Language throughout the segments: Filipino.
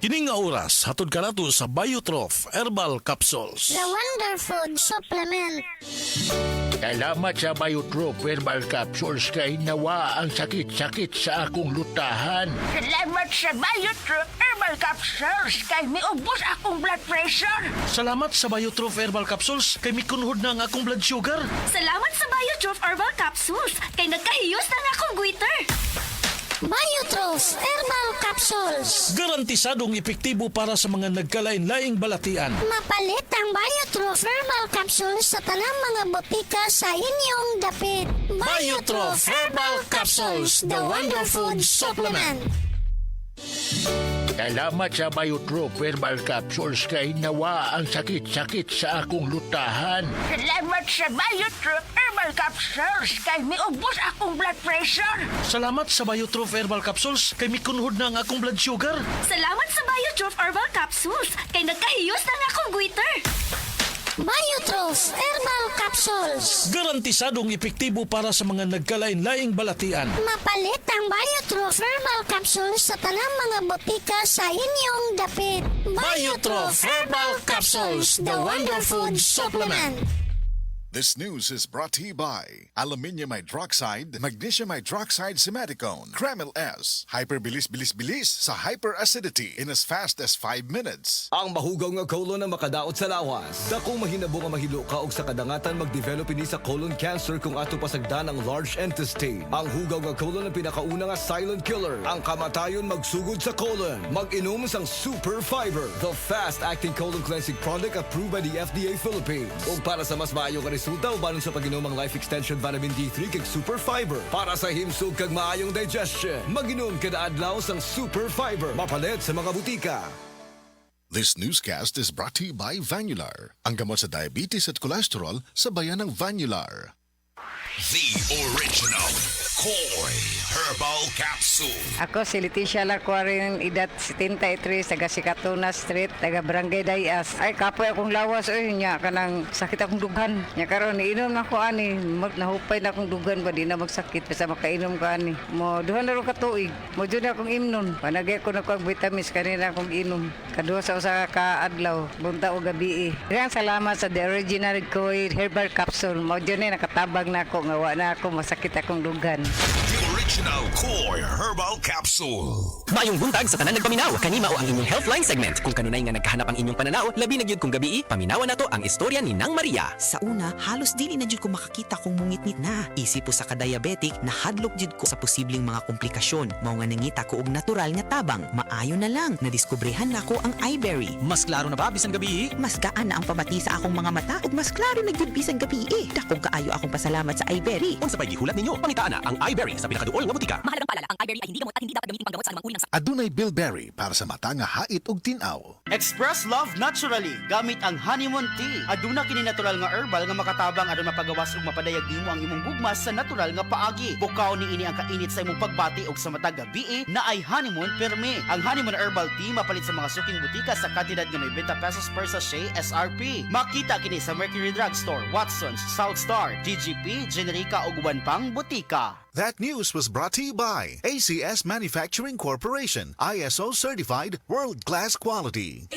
Kining nga oras, hatod ka nato sa Biotrof Herbal Capsules. The Wonder Food Supplement. Salamat sa Biotrof Herbal Capsules kay nawa ang sakit-sakit sa akong lutahan. Salamat sa Biotrof Herbal Capsules kay miubos akong blood pressure. Salamat sa Biotrof Herbal Capsules kay mikunhod na ang akong blood sugar. Salamat sa Biotrof Herbal Capsules kay nagkahiyos na nga akong goiter. Biotrof Herbal Capsules. Garantisadong epektibo para sa mga nagkalain-laing balatian. Mapalit ang Biotrof Herbal Capsules sa tanang mga botika sa inyong dapit. Biotrof Herbal Capsules, the Wonder Food Supplement. Salamat sa Biotrof Herbal Capsules kay nawa ang sakit-sakit sa akong lutahan. Salamat sa Biotrof Herbal Capsules kay miubos akong blood pressure. Salamat sa Biotrof Herbal Capsules kay mikunhod na ang akong blood sugar. Salamat sa Biotrof Herbal Capsules kay nagkahiyos na nga akong goiter. Biotrof Herbal Capsules. Garantisadong epektibo para sa mga nagkalain-laing balatian. Mapalit ang Biotrof Herbal Capsules sa tanang mga botika sa inyong dapit. Biotrof Herbal Capsules, the Wonder Food Supplement. This news is brought to you by Aluminium Hydroxide, Magnesium Hydroxide Simaticone, Kreml S, Hyperbilis-bilis-bilis sa hyperacidity in as fast as 5 minutes. Ang mahugaw nga colon na makadaot sa lawas. Dakong mahinabo nga mahilo ka og sa kadangatan mag-develop ini sa colon cancer kung ato pasagdan ang large intestine. Ang hugaw nga colon ang pinakauna nga silent killer. Ang kamatayon magsugod sa colon. Mag-inom sang Super Fiber, the fast-acting colon cleansing product approved by the FDA Philippines. Ug para sa mas maayo nga resulta ubanon sa pag-inom ang Life Extension Vitamin D3 kag Super Fiber. Para sa himsog kag maayong digestion, mag-inom kada adlaw sang Super Fiber. Mapalit sa mga butika. This newscast is brought to you by Vanular, ang gamot sa diabetes at cholesterol sa bayan ng Vanular. The original Koi Herbal Capsule. Ako si Leticia Larcuarin, edad 73, taga Sikatuna Street, taga Barangay Dayas. Ay, kapoy akong lawas, nya, kanang sakit akong dughan. Nya karon iinom na ko ani, nahupay na akong dughan ba, di na magsakit, basta makainom ko ani. Mo, duhan na rin katuig, mo dyan akong imnon. Panagay ko na ko ang vitamins, kanina akong inom. Kaduha sa usa ka adlaw, bunta o gabi. Kaya salamat sa The Original Koi Herbal Capsule. Mo dyan nakatabag na ako, ngawa na ako, masakit akong dughan. The original Koi Herbal Capsule. Mayong buntag sa tanan nagpaminaw, kanima o ang inyong Healthline segment. Kung kanunay nga nagkahanap ang inyong pananaw, labi na gyud kung gabi, paminawan nato ang istorya ni Nang Maria. Sa una, halos dili na jud ko makakita kung mungit-ngit na. Isip po sa ka-diabetic, nahadlok jud ko sa posibleng mga komplikasyon. Mao nga nangita ko og natural nga tabang. Maayo na lang, nadiskubrehan na ko ang iBerry. Mas klaro na ba bisan gabi? Mas gaan na ang pabati sa akong mga mata ug mas klaro na jud bisan gabi. Dakong kaayo akong pasalamat sa iBerry. Unsa pay gihulat ninyo? Pangitaan na ang iBerry sa pinakaduol nga butika. Mahalagang paalala, ang iBerry ay hindi gamot at hindi dapat gamitin panggamot sa anumang uri ng sakit. Adunay bilberry para sa mata nga hait ug tinaw. Express love naturally gamit ang honeymoon tea. Aduna kini natural nga herbal nga makatabang aron mapagawas ug mapadayag nimo ang imong gugma sa natural nga paagi. Bukaw ni ini ang kainit sa imong pagbati ug sa matag gabi na ay honeymoon perme. Ang honeymoon herbal tea mapalit sa mga suking butika sa kantidad nga 90 pesos per sachet SRP. Makita kini sa Mercury Drugstore, Watson's, South Star, DGP, Generica ug uban pang butika. That news was brought to you by ACS Manufacturing Corporation, ISO certified world-class quality.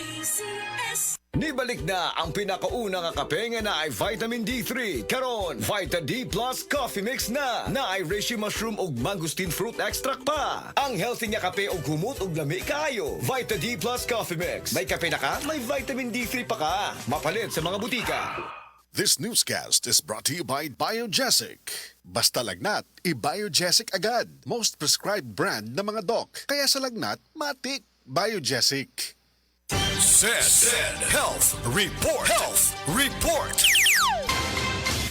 Nibalik na ang pinakauna nga kape nga na ay vitamin D3. Karon, Vita D Plus Coffee Mix na ay reishi mushroom ug mangosteen fruit extract pa. Ang healthy nga kape ug humot ug lami kaayo. Vita D Plus Coffee Mix. May kape na ka, may vitamin D3 pa ka. Mapalit sa mga butika. This newscast is brought to you by Biogesic. Basta lagnat, i-Biogesic agad. Most prescribed brand ng mga doc. Kaya sa lagnat, matik. Biogesic. Said Health Report. Health Report.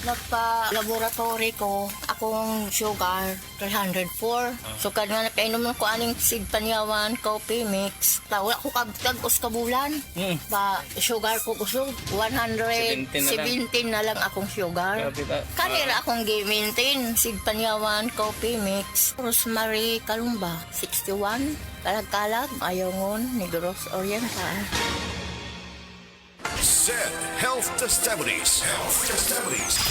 Nagpa-laboratory ko, akong sugar, 304. So, kadang napainom ko aning seed panyawan, coffee mix. Wala ko kagos kabulan. Ba, sugar ko kusog, 117 na lang akong sugar. Kanira akong gi-maintain, seed panyawan, coffee mix. Rosemary Kalumba, 61. Kalag-kalag, Ayongon, Negros Oriental. Said Health Testimonies.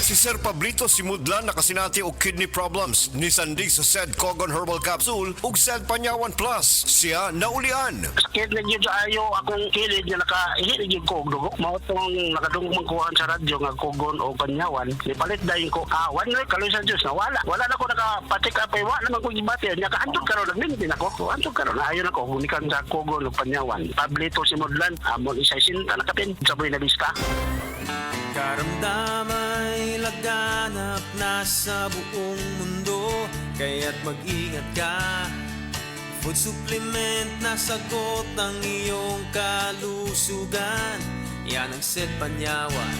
Si Sir Pablito Simudlan nakasinati og kidney problems ni Sandig sa Said Cogon Herbal Capsule ug Said Panyawan Plus. Siya naulian. Sakit na yun ayo akong kilid nga nakaihit na ko og dugo. Mao tong nakadungog man kuhaan sa radyo nga Cogon o Panyawan. Nipalit dayon ko, one week kaloy sa Diyos na wala. Wala na ko nakapatik up ay wala naman ko gibati. Nakahandog karon nagmintin ako. Handog karon ayon ako gumikan sa Cogon o Panyawan. Pablito Simudlan amon isa sinta nakapin sabay na lista. Karamdamay laganap na sa buong mundo, kaya't mag-ingat ka. Food supplement na sagot ang iyong kalusugan. Yan ang Said Panyawan.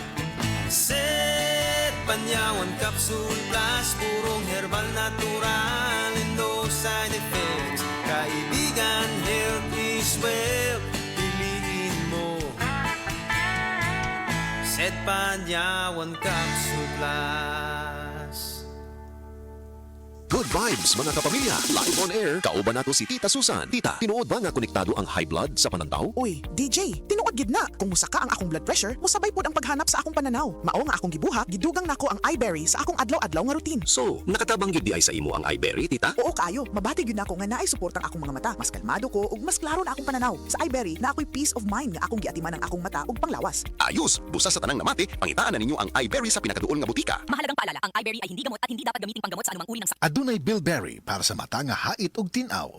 Said Panyawan Capsule Plus, purong herbal natural and no side effects. Kaibigan, health is wealth. Piliin mo Said Panyawan Capsule Plus. Good vibes mga kapamilya. Live on air, kauban nato si Tita Susan. Tita, tinuod ba nga konektado ang high blood sa pananaw? Uy, DJ, tinuod gid na. Kung musaka ang akong blood pressure, musabay pod ang paghanap sa akong pananaw. Mao nga akong gibuhat, gidugang nako ang iBerry sa akong adlaw-adlaw nga routine. So, nakatabang gyud di ay sa imo ang iBerry, Tita? Oo kayo, mabati gyud nako nga naay suportang akong mga mata. Mas kalmado ko ug mas klaro na akong pananaw. Sa iBerry na ako'y peace of mind nga akong giatiman ang akong mata ug panglawas. Ayos, busa sa tanang namati, pangitaan na ninyo ang iBerry sa pinakaduol nga butika. Mahalagang paalala, ang iBerry ay hindi gamot at hindi dapat gamiting panggamot sa anumang uri ng sakit. Adunay Bilberry para sa mata nga hait ug tinaw.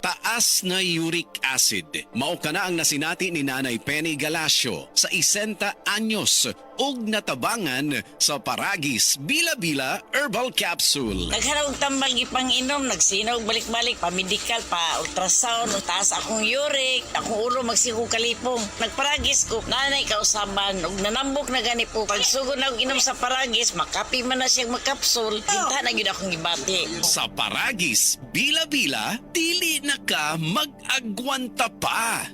Taas na uric acid. Mao kana ang nasinati ni Nanay Penny Galasio sa 60 anyos ug natabangan sa Paragis Bila-Bila Herbal Capsule. Naghanap tambal ipang-inom, nagsinaw balik-balik, pa-medical, pa-ultrasound, taas akong uric, akong ulo magsiku kalipong. Nagparagis ko, nanay kausaban, ug nanambok na gani po. Pagsugod na inom sa Paragis, makapi man na siyang magkapsul, hinta na yun akong gibati. Sa Paragis Bila-Bila, dili na ka mag-agwanta pa.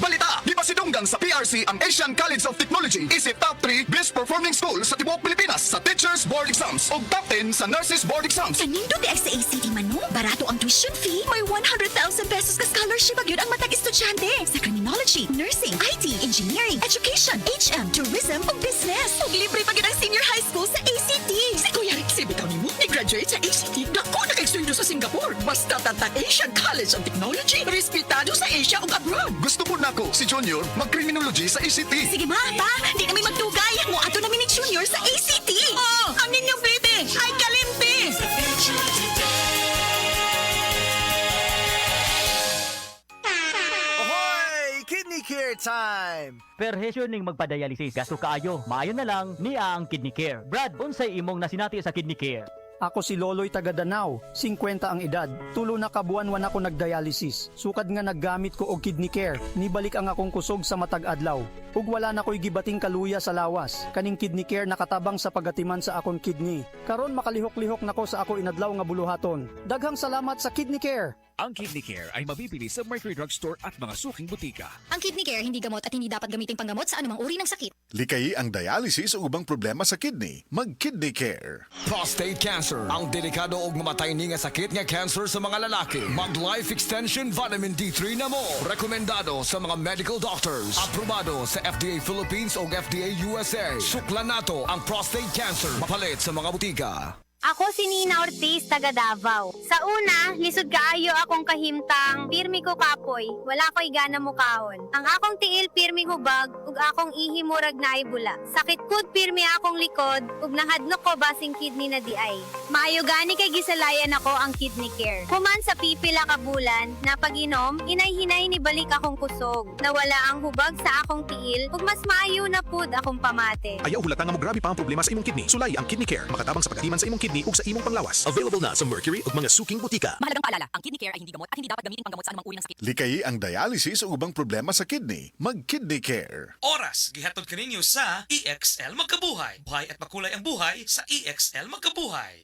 Balita! Di ba sidunggang sa PRC ang Asian College of Technology? Isip top 3 best performing school sa tibuok Pilipinas sa Teachers Board Exams o top 10 sa Nurses Board Exams. Kanindo di sa ACT man no? Barato ang tuition fee. May 100,000 pesos ka scholarship agad ang matag estudyante sa criminology, nursing, IT, engineering, education, HM, tourism o business. Ug libre pa gid ang senior high school sa ACT. Si Kuya Rexy bitaw ni mo ni-graduate sa ACT. Dako na kay sa Singapore. Basta tata Asian College of Technology. Respetado sa Asia ug abroad. Gusto po nako si Junior mag-criminology sa ACT. Sige ma, pa. Di na may magtugay. Mo ato namin ni Junior sa ACT. Oh, ang inyong baby ay kalimpi. Ahoy! Kidney Care time! Perhesyo ning magpadialysis gasto kaayo. Maayo na lang niya ang Kidney Care. Brad, unsay imong nasinati sa Kidney Care? Ako si Loloy taga Danau, 50 ang edad. Tulo na kabuan-wan ako nagdialysis. Sukad nga naggamit ko og Kidney Care. Nibalik ang akong kusog sa matag adlaw. Ug wala na ko'y gibating kaluya sa lawas. Kaning Kidney Care nakatabang sa pagatiman sa akong kidney. Karon makalihok-lihok nako sa ako inadlaw nga buluhaton. Daghang salamat sa Kidney Care. Ang Kidney Care ay mabibili sa Mercury Drugstore at mga suking butika. Ang Kidney Care hindi gamot at hindi dapat gamiting panggamot sa anumang uri ng sakit. Likayi ang dialysis o ubang problema sa kidney. Mag-Kidney Care. Prostate cancer, ang delikado ug mamatay ni nga sakit nga cancer sa mga lalaki. Mag-Life Extension Vitamin D3 na mo. Rekomendado sa mga medical doctors. Aprobado sa FDA Philippines o FDA USA. Suklan nato ang prostate cancer. Mapalit sa mga butika. Ako si Nina Ortiz, taga Davao. Sa una, lisod kaayo akong kahimtang, pirmi ko kapoy, wala ko'y gana mo kaon. Ang akong tiil pirmi hubag, ug akong ihimurag na ibula. Sakit kud pirmi akong likod, ug nahadlok ko basing kidney na di ay. Maayo gani kay gisalayan ako ang Kidney Care. Human sa pipila ka bulan, na pag-inom, hinay-hinay ni balik akong kusog. Nawala ang hubag sa akong tiil, ug mas maayo na pud akong pamate. Ayaw hulata nga mo grabe pa ang problema sa imong kidney. Sulay ang Kidney Care. Makatabang sa pagatiman sa imong kidney ug sa imong panglawas. Available na sa Mercury ug mga suking butika. Mahalagang paalala, ang Kidney Care ay hindi gamot at hindi dapat gamiting panggamot sa anumang uri ng sakit. Likayi ang dialysis o ubang problema sa kidney. Mag-Kidney Care. Oras, gihatod kaninyo sa EXL Magkabuhay. Buhay at makulay ang buhay sa EXL Magkabuhay.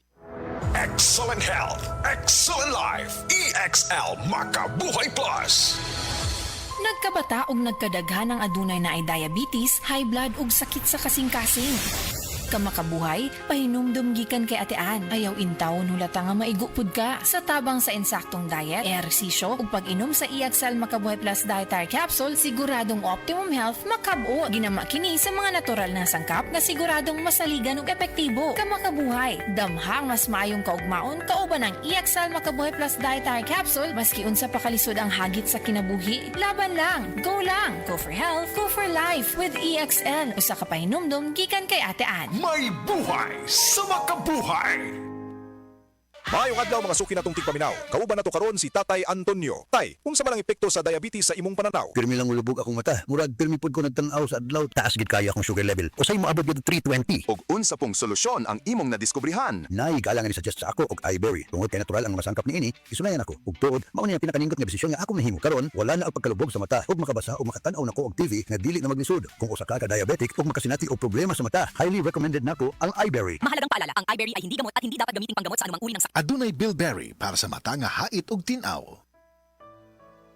Excellent health, excellent life. EXL Makabuhay Plus. Nagkabata og nagkadaghan ang adunay na ay diabetes, high blood ug sakit sa kasing-kasing. Kamakabuhay, pahinumdum gikan kay atean. Ayaw intaw nulata nga maigupod ka. Sa tabang sa insaktong diet, ehersisyo, ug pag-inom sa EXL Makabuhay Plus Dietary Capsule, siguradong optimum health makabuo. Ginama kini sa mga natural na sangkap nga siguradong masaligan ug epektibo. Kamakabuhay, damhang mas maayong kaugmaon kauban ng EXL Makabuhay Plus Dietary Capsule maski unsa pa kalisod ang hagit sa kinabuhi. Laban lang, go lang, go for health, go for life with EXL. Usa ka pahinumdum gikan kay atean. May buhay sa makabuhay! Maayong adlaw mga suki natong tigpaminaw. Kauban nato karon si Tatay Antonio. Tay, kung sa malang epekto sa diabetes sa imong pananaw? Pirmi lang ulubog akong mata. Murag pirmi pud ko nagtanaw sa adlaw. Taas gid kaya akong sugar level. Usay moabot gid 320. Ug unsa pong solusyon ang imong nadiskubrihan? Nay galangan ni suggest sa ako og iBerry. Tungod kay natural ang mga sangkap niini, isunayan ako. Ug tuod, mao ni ang pinakaningot nga desisyon nga ako mahimo karon. Wala na ang pagkalubog sa mata ug makabasa ug makatan-aw nako og TV nga dili na maglisod. Kung usa ka diabetic ug makasinati og problema sa mata, highly recommended nako ang iBerry. Mahalagang paalala, ang iBerry ay hindi gamot at hindi dapat gamitin panggamot sa anumang uri ng sakit. Adunay bilberry para sa mata nga hait ug tin-aw.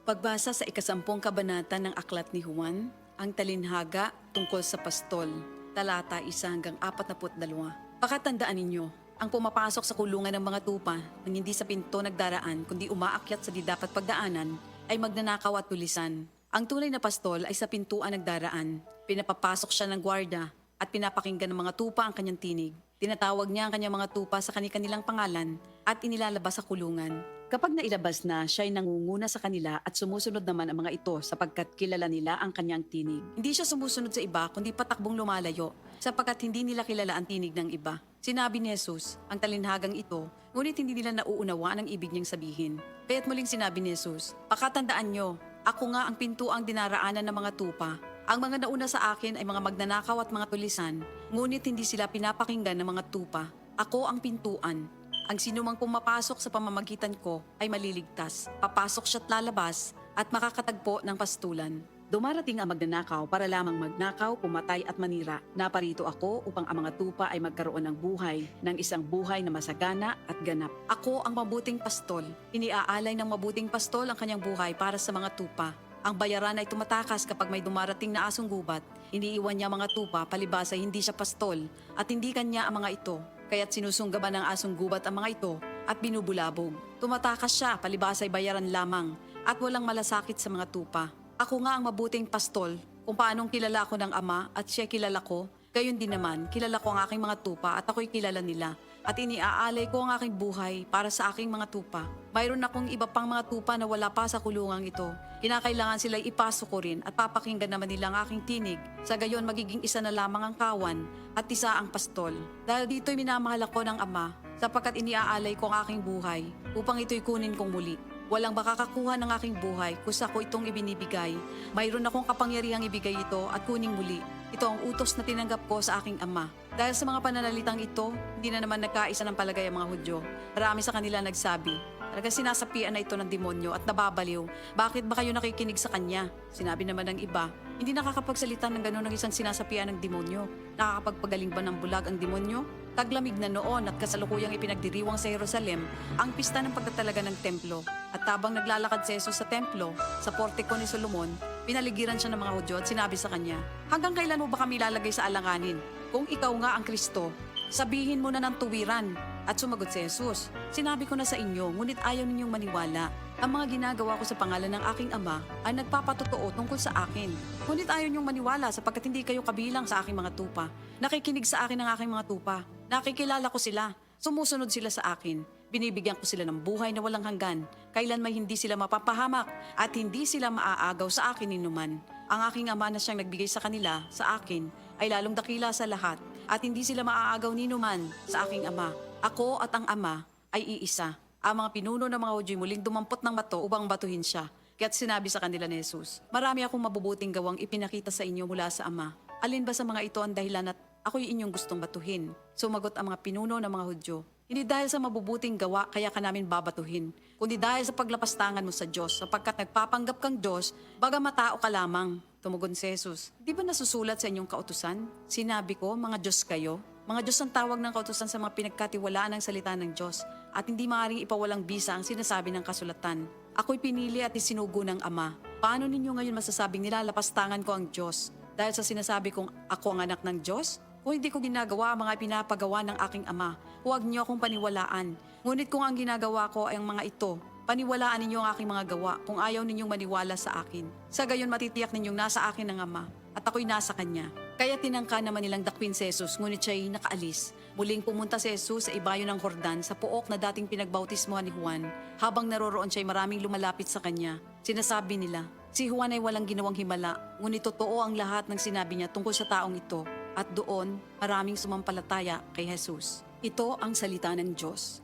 Pagbasa sa 10 kabanata ng Aklat ni Juan, ang talinhaga tungkol sa pastol, talata 1 hanggang 42. Pakatandaan ninyo, ang pumapasok sa kulungan ng mga tupa nang hindi sa pinto nagdaraan kundi umaakyat sa di dapat pagdaanan ay magnanakaw at tulisan. Ang tunay na pastol ay sa pintuan nagdaraan. Pinapapasok siya ng gwarda at pinapakinggan ng mga tupa ang kanyang tinig. Tinatawag niya ang kanyang mga tupa sa kanilang pangalan at inilalabas sa kulungan. Kapag nailabas na, siya ay nangunguna sa kanila at sumusunod naman ang mga ito sapagkat kilala nila ang kanyang tinig. Hindi siya sumusunod sa iba kundi patakbong lumalayo sapagkat hindi nila kilala ang tinig ng iba. Sinabi ni Jesus, ang talinhagang ito, ngunit hindi nila nauunawaan ang ibig niyang sabihin. Kaya't muling sinabi ni Jesus, pakatandaan niyo, ako nga ang pintuang dinaraanan ng mga tupa. Ang mga nauna sa akin ay mga magnanakaw at mga tulisan, ngunit hindi sila pinapakinggan ng mga tupa. Ako ang pintuan. Ang sinumang pumapasok sa pamamagitan ko ay maliligtas. Papasok siya't lalabas at makakatagpo ng pastulan. Dumarating ang magnanakaw para lamang magnakaw, pumatay at manira. Naparito ako upang ang mga tupa ay magkaroon ng buhay, ng isang buhay na masagana at ganap. Ako ang mabuting pastol. Iniaalay ng mabuting pastol ang kanyang buhay para sa mga tupa. Ang bayaran ay tumatakas kapag may dumarating na asong gubat. Iniiwan niya mga tupa palibas ay hindi siya pastol at hindi kanya ang mga ito. Kaya't sinusunggaban ng asong gubat ang mga ito at binubulabog. Tumatakas siya palibas ay bayaran lamang at walang malasakit sa mga tupa. Ako nga ang mabuting pastol. Kung paanong kilala ako ng Ama at siya kilala ko, gayon din naman kilala ko ang aking mga tupa at ako'y kilala nila. At iniaalay ko ang aking buhay para sa aking mga tupa. Mayroon akong iba pang mga tupa na wala pa sa kulungang ito. Kinakailangan sila ipasok ko rin at papakinggan naman nila ang aking tinig. Sa gayon magiging isa na lamang ang kawan at isa ang pastol. Dahil dito'y minamahal ako ng Ama sapagkat iniaalay ko ang aking buhay upang ito'y kunin kong muli. Walang makakakuha ng aking buhay kusa ko itong ibinibigay. Mayroon akong kapangyarihang ibigay ito at kuning muli. Ito ang utos na tinanggap ko sa aking Ama. Dahil sa mga pananalitang ito, hindi na naman nagkaisa ng palagay ang mga Hudyo. Marami sa kanila nagsabi, talagang sinasapian na ito ng demonyo at nababaliw. Bakit ba kayo nakikinig sa kanya? Sinabi naman ng iba, hindi nakakapagsalita ng gano'n ng isang sinasapian ng demonyo. Nakakapagpagaling ba ng bulag ang demonyo? Taglamig na noon at kasalukuyang ipinagdiriwang sa Jerusalem ang pista ng pagtatalaga ng templo. At tabang naglalakad si Jesus sa templo, sa portiko ni Solomon, pinaligiran siya ng mga Hudyo at sinabi sa kanya, hanggang kailan mo ba kami lalagay sa alanganin? Kung ikaw nga ang Kristo, sabihin mo na ng tuwiran. At sumagot si Jesus, sinabi ko na sa inyo, ngunit ayaw ninyong maniwala. Ang mga ginagawa ko sa pangalan ng aking Ama ay nagpapatotoo tungkol sa akin. Ngunit ayaw ninyong maniwala sapagkat hindi kayo kabilang sa aking mga tupa. Nakikinig sa akin ang aking mga tupa. Nakikilala ko sila. Sumusunod sila sa akin. Binibigyan ko sila ng buhay na walang hanggan. Kailan may hindi sila mapapahamak at hindi sila maaagaw sa akin ninuman. Ang aking Ama na siyang nagbigay sa kanila, sa akin, ay lalong dakila sa lahat at hindi sila maaagaw ninuman sa aking Ama. Ako at ang Ama ay iisa. Ang mga pinuno ng mga Hudyo muling dumampot ng bato upang batuhin siya. Kaya't sinabi sa kanila ni Jesus, marami akong mabubuting gawang ipinakita sa inyo mula sa Ama. Alin ba sa mga ito ang dahilan at ako'y inyong gustong batuhin? Sumagot ang mga pinuno ng mga Hudyo, hindi dahil sa mabubuting gawa kaya ka namin babatuhin, kundi dahil sa paglapastangan mo sa Diyos, sapagkat nagpapanggap kang Diyos, bagamat tao ka lamang. Tumugon si Jesus, di ba nasusulat sa inyong kautusan? Sinabi ko, mga Diyos kayo. Mga Diyos ang tawag ng kautusan sa mga pinagkatiwalaan ng salita ng Diyos at hindi maaaring ipawalang bisa ang sinasabi ng kasulatan. Ako'y pinili at isinugo ng Ama. Paano ninyo ngayon masasabing nilalapastangan ko ang Diyos? Dahil sa sinasabi kong ako ang anak ng Diyos? Kung hindi ko ginagawa ang mga pinapagawa ng aking ama, huwag niyo akong paniwalaan. Ngunit kung ang ginagawa ko ay ang mga ito, paniwalaan ninyo ang aking mga gawa kung ayaw ninyong maniwala sa akin. Sa gayon matitiyak ninyong nasa akin ang ama at ako'y nasa kanya. Kaya tinangka naman nilang dakwin si Jesus, ngunit siya'y nakaalis. Muling pumunta si Jesus sa ibayo ng Jordan sa pook na dating pinagbautismohan ni Juan. Habang naroroon siya'y maraming lumalapit sa kanya. Sinasabi nila, si Juan ay walang ginawang himala, ngunit totoo ang lahat ng sinabi niya tungkol sa taong ito. At doon, maraming sumampalataya kay Jesus. Ito ang salita ng Diyos.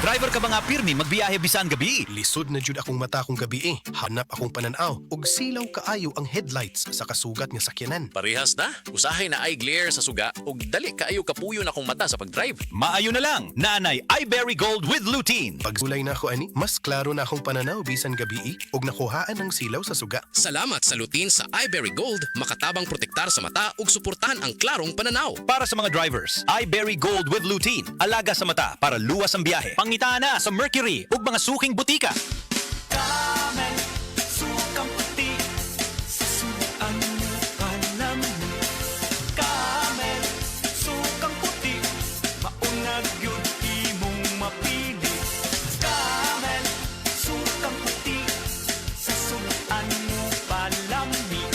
Driver ka ba nga pirmi magbiyahe bisan gabi? Lisod na jud akong mata kong gabi eh. Hanap akong pananaw ug silaw kaayo ang headlights sa kasugat nga sakyanan. Parehas na. Usahay na eye glare sa suga ug dali kaayo kapuyo na akong mata sa pagdrive. Maayo na lang. Nanay iBerry Gold with lutein. Pagsulay na ako ani, mas klaro na akong pananaw bisan gabi eh ug nakuhaan ng silaw sa suga. Salamat sa lutein sa iBerry Gold, makatabang protektar sa mata ug suportahan ang klarong pananaw. Para sa mga drivers, iBerry Gold with lutein. Alaga sa mata para luwas ang biyahe. Pangita na sa Mercury ug mga suking butika. Camel, sukang puti, sa suan mo alam mo. Camel, sukang puti, maunag yun imong mapili. Camel, sukang puti, sa suan mo palami.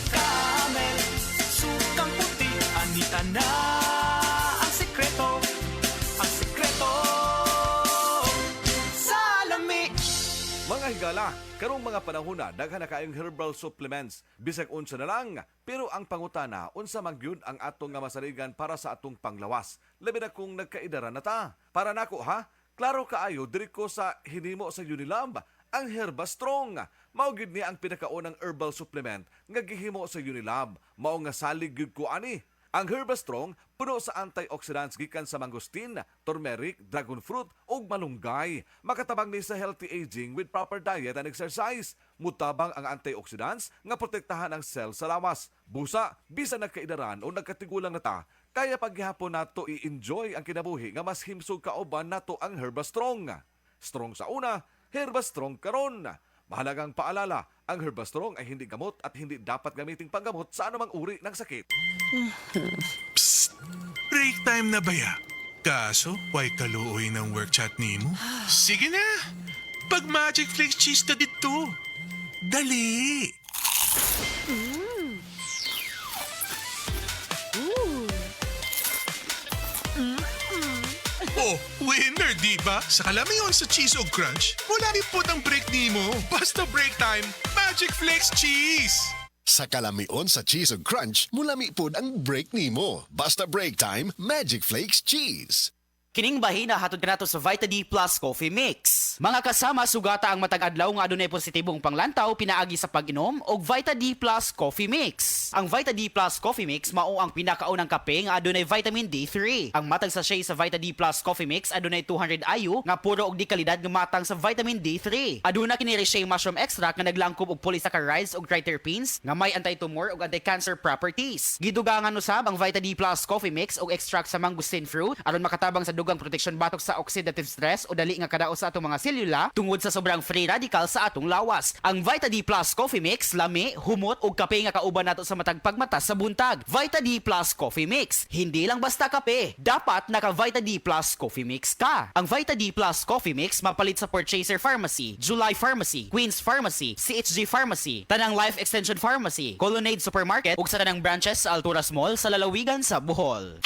Camel, sukang puti, anita na ang sekreto, ang sekreto. Mga higala, karong mga panahon na daghan na kayong herbal supplements bisag unsa na lang, pero ang pangutana unsa man gyud ang atong nga masaligan para sa atong panglawas. Labi na kung nagkaidara na ta. Para nako ha, klaro kaayo diri ko sa hinimo sa Unilab, ang Herba Strong. Mao gyud ni ang pinakaunang herbal supplement nga gihimo sa Unilab. Mao nga salig gyud ko ani. Ang Herba Strong puno sa antioxidants gikan sa mangosteen, turmeric, dragon fruit ug malunggay. Makatabang ni sa healthy aging with proper diet and exercise. Mutabang ang antioxidants nga protektahan ang cell sa lawas. Busa, bisan nagkaidaran o nagkatigulang na ta, kaya paghihapon nato i-enjoy ang kinabuhi nga mas himsog kauban nato ang Herba Strong. Strong sa una, Herba Strong karon. Mahalagang paalala, ang Herba Strong ay hindi gamot at hindi dapat gamiting panggamot sa anumang uri ng sakit. Psst! Break time na ba ya? Kaso, why kaluoy ng work chat ni mo? Sige na! Pag Magic Flakes cheese ka dito! Dali! Oh, winner, di ba? Sa kalamiyon sa cheese o crunch, wala rin po ang break ni mo. Basta break time, Magic Flakes cheese! Sa kalamion sa cheese ug crunch, mulami pod ang break nimo. Basta break time, Magic Flakes cheese. Kining bahina hatod kanato sa Vita D Plus Coffee Mix. Mga kasama, sugata ang matag adlaw nga adunay positibong panglantaw pinaagi sa pag-inom og Vita D Plus Coffee Mix. Ang Vita D Plus Coffee Mix mao ang pinakaunang kape nga adunay vitamin D3. Ang matag sachet sa Vita D Plus Coffee Mix adunay 200 IU nga puro og di kalidad nga matang sa vitamin D3. Aduna kini Reishi mushroom extract nga naglangkob og polysaccharides ug triterpenes nga may anti-tumor ug anti-cancer properties. Gidugangan usab ang Vita D Plus Coffee Mix og extract sa mangosteen fruit aron makatabang sa dugang protection batok sa oxidative stress o dali nga kadaot sa atong mga selula tungod sa sobrang free radical sa atong lawas. Ang Vita D Plus Coffee Mix lami, humot ug kape nga kauban nato sa matag pagmata sa buntag. Vita D Plus Coffee Mix, hindi lang basta kape, dapat naka Vita D Plus Coffee Mix ka. Ang Vita D Plus Coffee Mix mapalit sa Purchaser Pharmacy, July Pharmacy, Queen's Pharmacy, CHG Pharmacy, Tanang Life Extension Pharmacy, Colonnade Supermarket ug sa tanang branches sa Alturas Mall sa lalawigan sa Bohol.